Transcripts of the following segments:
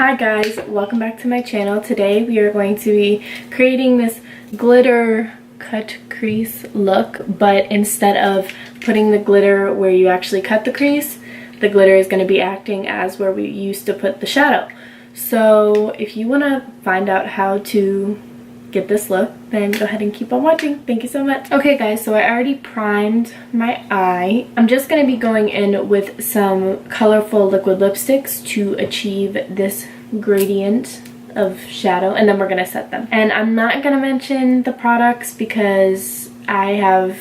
Hi guys, welcome back to my channel. Today we are going to be creating this glitter cut crease look, but instead of putting the glitter where you actually cut the crease, the glitter is going to be acting as where we used to put the shadow. So if you want to find out how to get this look, then go ahead and keep on watching. Thank you so much. Okay guys, so I already primed my eye. I'm just going to be going in with some colorful liquid lipsticks to achieve this gradient of shadow, and then we're going to set them. And I'm not going to mention the products because I have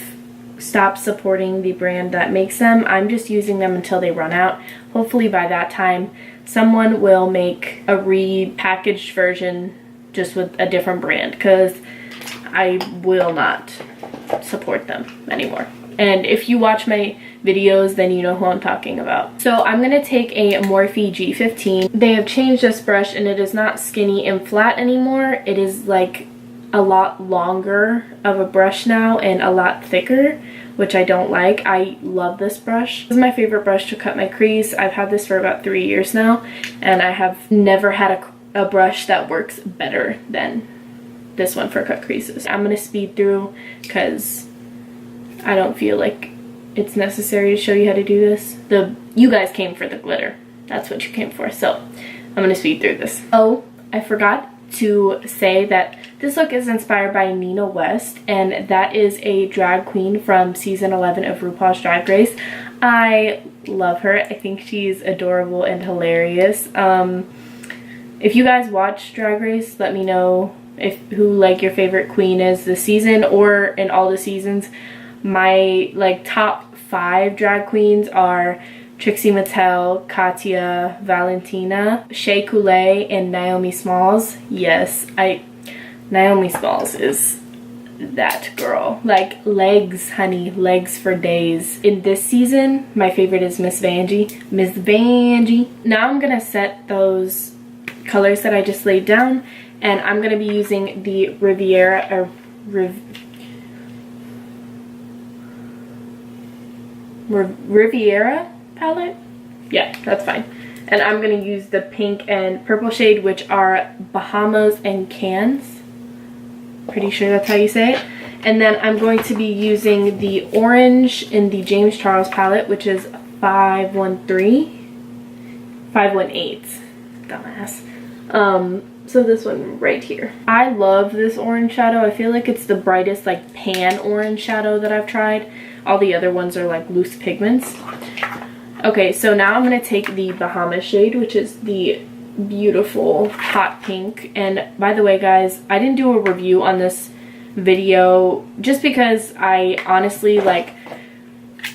stopped supporting the brand that makes them. I'm just using them until they run out. Hopefully by that time someone will make a repackaged version just with a different brand, because I will not support them anymore. And if you watch my videos, then you know who I'm talking about. So I'm going to take a Morphe G15. They have changed this brush and it is not skinny and flat anymore. It is like a lot longer of a brush now and a lot thicker, which I don't like. I love this brush. This is my favorite brush to cut my crease. I've had this for about 3 years now, and I have never had a brush that works better than this one for cut creases. I'm gonna speed through because I don't feel like it's necessary to show you how to do this. You guys came for the glitter. That's what you came for. So I'm gonna speed through this. Oh, I forgot to say that this look is inspired by Nina West, and that is a drag queen from season 11 of RuPaul's Drag Race. I love her. I think she's adorable and hilarious. If you guys watch Drag Race, let me know who like your favorite queen is this season or in all the seasons. My like top 5 drag queens are Trixie Mattel, Katya, Valentina, Shea Coulee, and Naomi Smalls. Yes, Naomi Smalls is that girl. Like, legs, honey, legs for days. In this season, my favorite is Miss Vanjie. Miss Vanjie. Now I'm gonna set those colors that I just laid down, and I'm going to be using the Riviera palette. Yeah, that's fine. And I'm going to use the pink and purple shade, which are Bahamas and Cannes. Pretty sure that's how you say it. And then I'm going to be using the orange in the James Charles palette, which is 518. Dumbass. So this one right here. I love this orange shadow. I feel like it's the brightest like pan orange shadow that I've tried. All the other ones are like loose pigments. Okay, so now I'm going to take the Bahamas shade, which is the beautiful hot pink. And by the way guys, I didn't do a review on this video just because I honestly, like,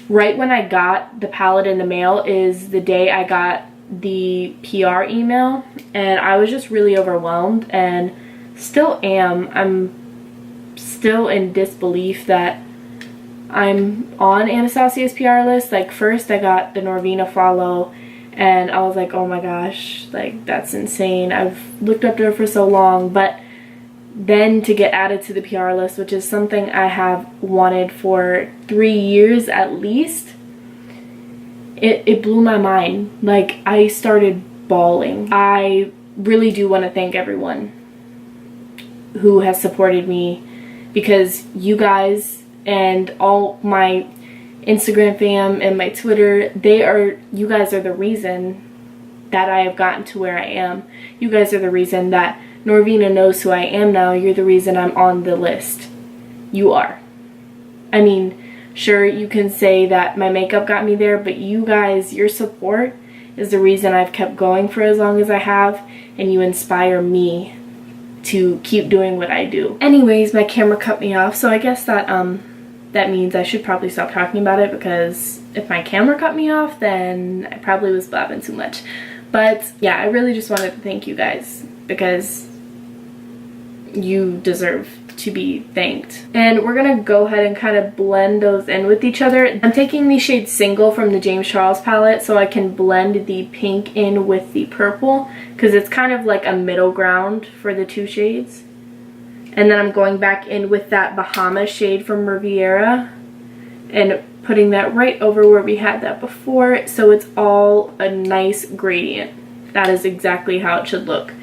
right when I got the palette in the mail is the day I got the PR email, and I was just really overwhelmed, and still am. I'm still in disbelief that I'm on Anastasia's PR list. Like, first I got the Norvina follow and I was like, oh my gosh, like, that's insane. I've looked up to her for so long, but then to get added to the PR list, which is something I have wanted for 3 years at least, it blew my mind. Like, I started bawling. I really do want to thank everyone who has supported me, because you guys and all my Instagram fam and my Twitter, you guys are the reason that I have gotten to where I am. You guys are the reason that Norvina knows who I am now. You're the reason I'm on the list. You are. I mean, sure, you can say that my makeup got me there, but you guys, your support is the reason I've kept going for as long as I have, and you inspire me to keep doing what I do. Anyways, my camera cut me off, so I guess that that means I should probably stop talking about it, because if my camera cut me off, then I probably was blabbing too much. But yeah, I really just wanted to thank you guys, because you deserve to be thanked. And we're gonna go ahead and kind of blend those in with each other. I'm taking the shade Single from the James Charles palette so I can blend the pink in with the purple, because it's kind of like a middle ground for the two shades. And then I'm going back in with that Bahamas shade from Riviera and putting that right over where we had that before, so it's all a nice gradient. that is exactly how it should look.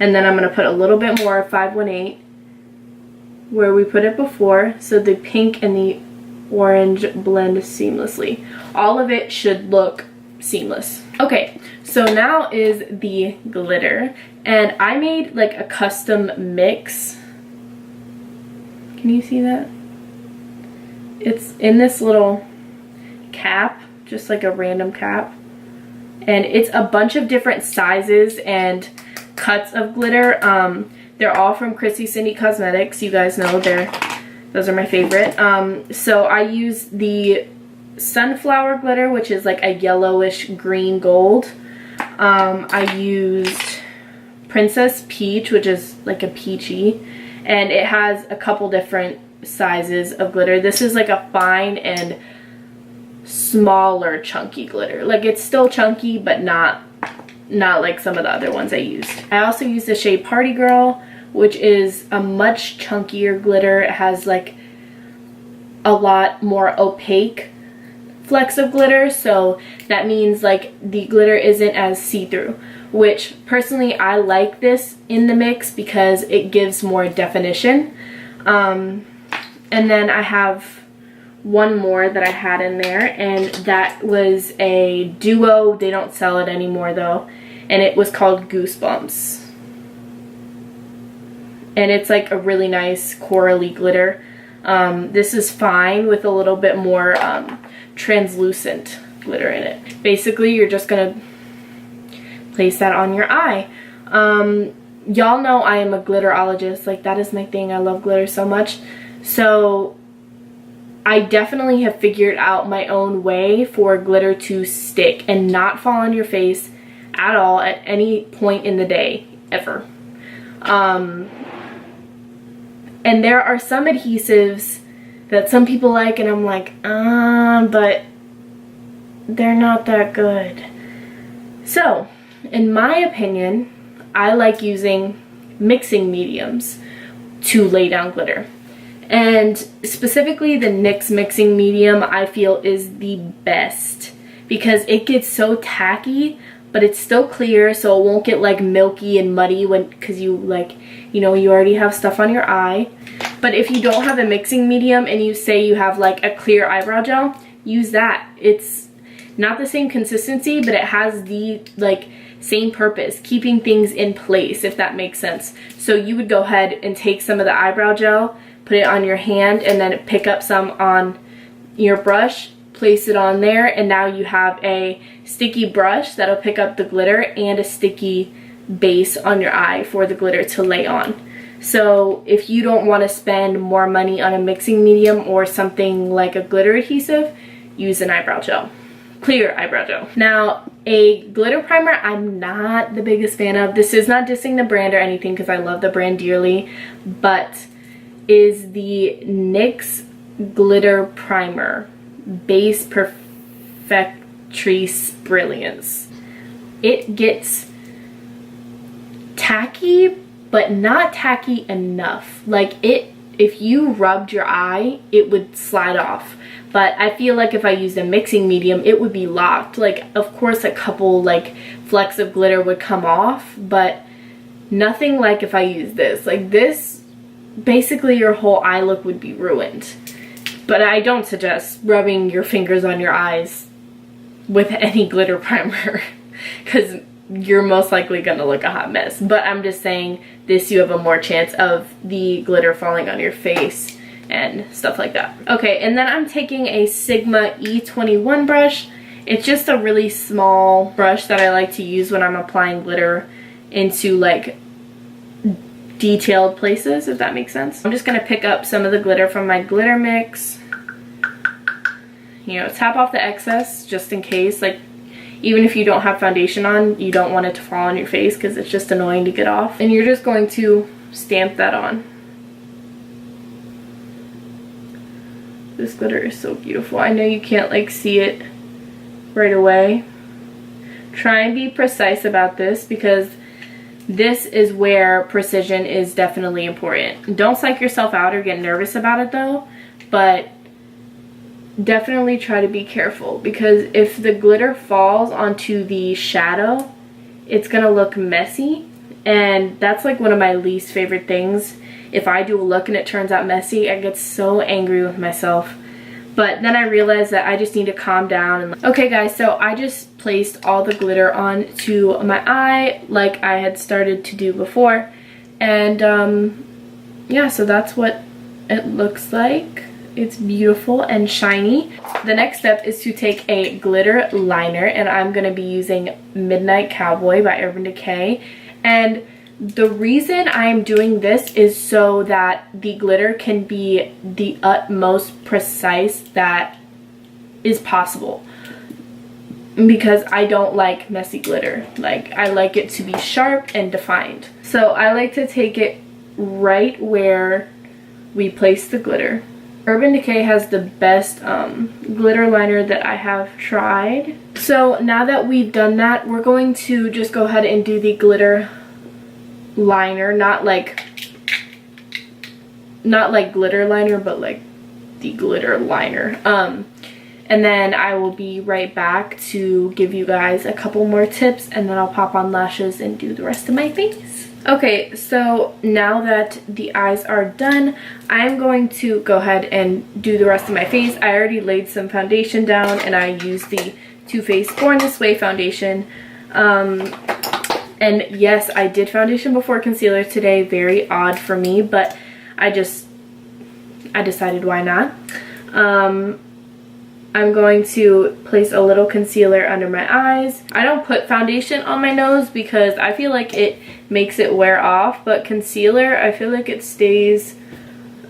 And then I'm going to put a little bit more 518 where we put it before, so the pink and the orange blend seamlessly. All of it should look seamless. Okay, so now is the glitter, and I made like a custom mix. Can you see that? It's in this little cap, just like a random cap, and it's a bunch of different sizes and cuts of glitter. They're all from Chrissy Cindy Cosmetics. You guys know those are my favorite. So I use the sunflower glitter, which is like a yellowish green gold. I used Princess Peach, which is like a peachy, and it has a couple different sizes of glitter. This is like a fine and smaller chunky glitter. Like, it's still chunky, but not like some of the other ones I used. I also used the shade Party Girl, which is a much chunkier glitter. It has like a lot more opaque flecks of glitter, so that means like the glitter isn't as see-through, which personally I like this in the mix because it gives more definition. And then I have one more that I had in there, and that was a duo. They don't sell it anymore though, and it was called Goosebumps. And it's like a really nice corally glitter. This is fine with a little bit more translucent glitter in it. Basically, you're just gonna place that on your eye. Y'all know I am a glitterologist. Like, that is my thing. I love glitter so much. So I definitely have figured out my own way for glitter to stick and not fall on your face at all at any point in the day, ever. And there are some adhesives that some people like, and I'm like, but they're not that good. So, in my opinion, I like using mixing mediums to lay down glitter. And specifically the NYX mixing medium I feel is the best because it gets so tacky, but it's still clear, so it won't get like milky and muddy because you already have stuff on your eye. But if you don't have a mixing medium and you say you have like a clear eyebrow gel, use that. It's not the same consistency, but it has the like same purpose, keeping things in place, if that makes sense. So you would go ahead and take some of the eyebrow gel, put it on your hand, and then pick up some on your brush, place it on there, and now you have a sticky brush that'll pick up the glitter and a sticky base on your eye for the glitter to lay on. So if you don't want to spend more money on a mixing medium or something like a glitter adhesive, use an eyebrow gel. Clear eyebrow gel. Now, a glitter primer I'm not the biggest fan of. This is not dissing the brand or anything because I love the brand dearly, but is the NYX Glitter Primer Base Perfectrice Brilliance. It gets tacky, but not tacky enough. Like, if you rubbed your eye, it would slide off. But I feel like if I used a mixing medium, it would be locked. Like, of course, a couple like flecks of glitter would come off, but nothing like if I use this. Like, this, basically your whole eye look would be ruined. But I don't suggest rubbing your fingers on your eyes with any glitter primer because you're most likely gonna look a hot mess. But I'm just saying, this you have a more chance of the glitter falling on your face and stuff like that. Okay, and then I'm taking a Sigma E21 brush. It's just a really small brush that I like to use when I'm applying glitter into like detailed places, if that makes sense. I'm just gonna pick up some of the glitter from my glitter mix. You know, tap off the excess just in case. Like, even if you don't have foundation on, you don't want it to fall on your face because it's just annoying to get off. And you're just going to stamp that on. This glitter is so beautiful. I know you can't like see it right away. Try and be precise about this because this is where precision is definitely important. Don't psych yourself out or get nervous about it though, but definitely try to be careful because if the glitter falls onto the shadow, it's gonna look messy, and that's like one of my least favorite things. If I do a look and it turns out messy, I get so angry with myself. But then I realized that I just need to calm down. And okay guys, so I just placed all the glitter onto my eye like I had started to do before. And yeah, so that's what it looks like. It's beautiful and shiny. The next step is to take a glitter liner, and I'm going to be using Midnight Cowboy by Urban Decay. And the reason I'm doing this is so that the glitter can be the utmost precise that is possible, because I don't like messy glitter. Like, I like it to be sharp and defined. So I like to take it right where we place the glitter. Urban Decay has the best glitter liner that I have tried. So now that we've done that, we're going to just go ahead and do the glitter liner, not like glitter liner, but like the glitter liner. And then I will be right back to give you guys a couple more tips, and then I'll pop on lashes and do the rest of my face. Okay, so now that the eyes are done, I'm going to go ahead and do the rest of my face. I already laid some foundation down, and I used the Too Faced Born This Way foundation. And yes, I did foundation before concealer today. Very odd for me, but I decided why not. I'm going to place a little concealer under my eyes. I don't put foundation on my nose because I feel like it makes it wear off, but concealer, I feel like it stays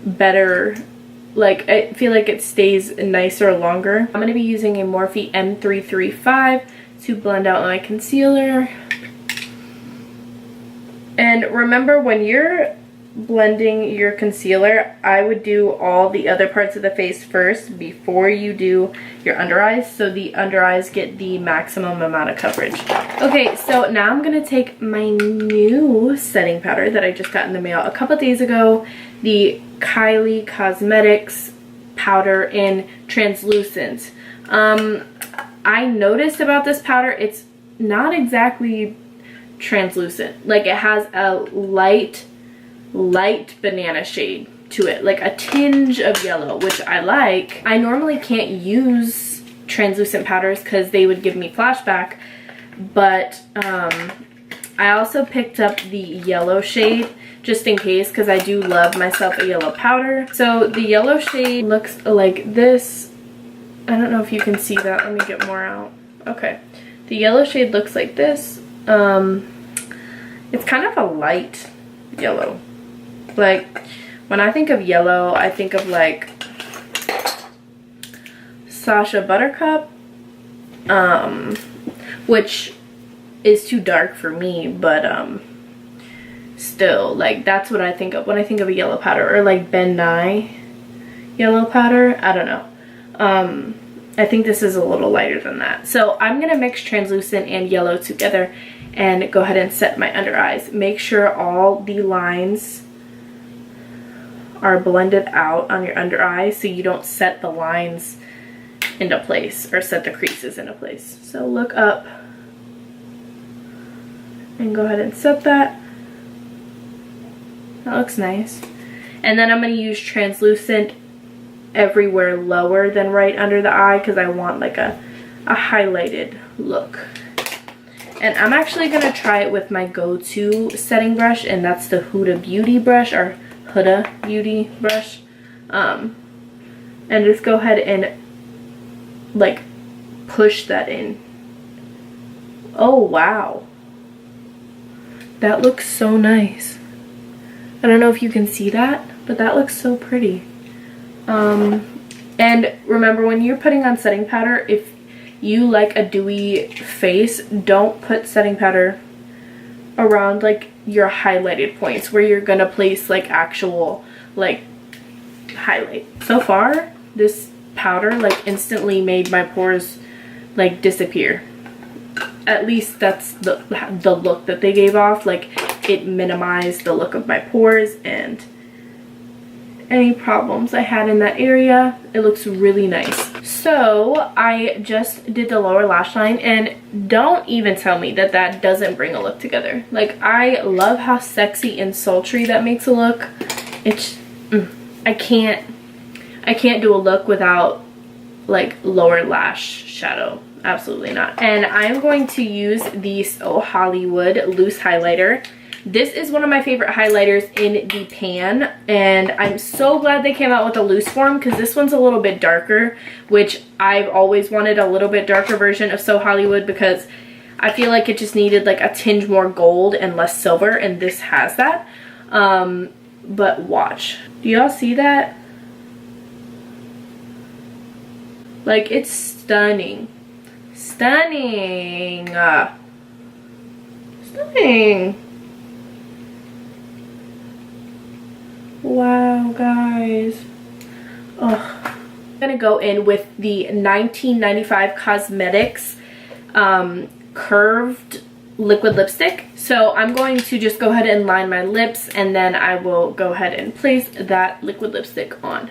better. Like, I feel like it stays nicer longer. I'm going to be using a Morphe M335 to blend out my concealer. And remember, when you're blending your concealer, I would do all the other parts of the face first before you do your under eyes, so the under eyes get the maximum amount of coverage. Okay, so now I'm gonna take my new setting powder that I just got in the mail a couple days ago, the Kylie Cosmetics powder in translucent. I noticed about this powder, it's not exactly translucent. Like, it has a light banana shade to it, like a tinge of yellow, which I like. I normally can't use translucent powders because they would give me flashback, but I also picked up the yellow shade just in case, because I do love myself a yellow powder. So the yellow shade looks like this. I don't know if you can see that. Let me get more out. Okay, the yellow shade looks like this. It's kind of a light yellow. Like, when I think of yellow, I think of like Sacha Buttercup, which is too dark for me, but still, like, that's what I think of when I think of a yellow powder, or like Ben Nye yellow powder. I don't know. I think this is a little lighter than that. So I'm gonna mix translucent and yellow together and go ahead and set my under eyes. Make sure all the lines are blended out on your under eye so you don't set the lines into place or set the creases into place. So look up and go ahead and set that. That looks nice. And then I'm going to use translucent everywhere lower than right under the eye because I want like a highlighted look. And I'm actually going to try it with my go-to setting brush, and that's the Huda Beauty brush, or Huda Beauty brush. And just go ahead and like push that in. Oh wow, that looks so nice. I don't know if you can see that, but that looks so pretty. And remember, when you're putting on setting powder, if you like a dewy face, don't put setting powder around like your highlighted points where you're gonna place like actual like highlight. So far, this powder like instantly made my pores like disappear. At least that's the look that they gave off. Like, it minimized the look of my pores and any problems I had in that area. It looks really nice. So I just did the lower lash line, and don't even tell me that that doesn't bring a look together. Like, I love how sexy and sultry that makes a look. It's I can't do a look without like lower lash shadow. Absolutely not. And I'm going to use the So Hollywood loose highlighter. This is one of my favorite highlighters in the pan, and I'm so glad they came out with a loose form because this one's a little bit darker, which I've always wanted a little bit darker version of So Hollywood because I feel like it just needed like a tinge more gold and less silver, and this has that. But watch. Do y'all see that? Like, it's stunning. Stunning. Stunning. Wow, guys. Oh, I'm gonna go in with the 1995 Cosmetics curved liquid lipstick. So I'm going to just go ahead and line my lips, and then I will go ahead and place that liquid lipstick on.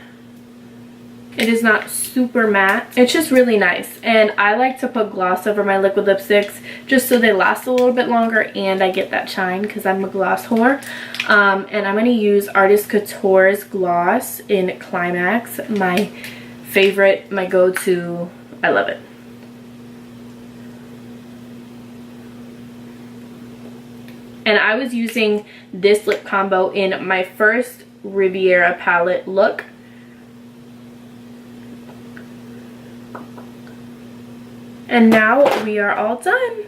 It is not super matte. It's just really nice. And I like to put gloss over my liquid lipsticks just so they last a little bit longer and I get that shine because I'm a gloss whore. And I'm going to use Artist Couture's gloss in Climax. My favorite, my go-to. I love it. And I was using this lip combo in my first Riviera palette look. And now we are all done.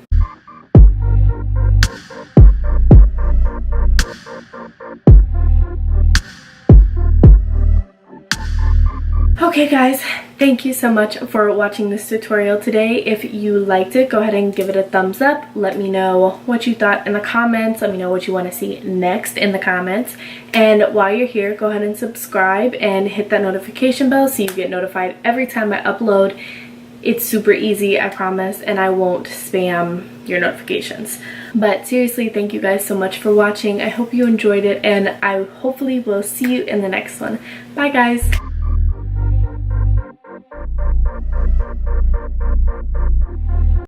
Okay guys, thank you so much for watching this tutorial today. If you liked it, go ahead and give it a thumbs up. Let me know what you thought in the comments. Let me know what you want to see next in the comments. And while you're here, go ahead and subscribe and hit that notification bell so you get notified every time I upload. It's super easy, I promise, and I won't spam your notifications. But seriously, thank you guys so much for watching. I hope you enjoyed it, and I hopefully will see you in the next one. Bye guys!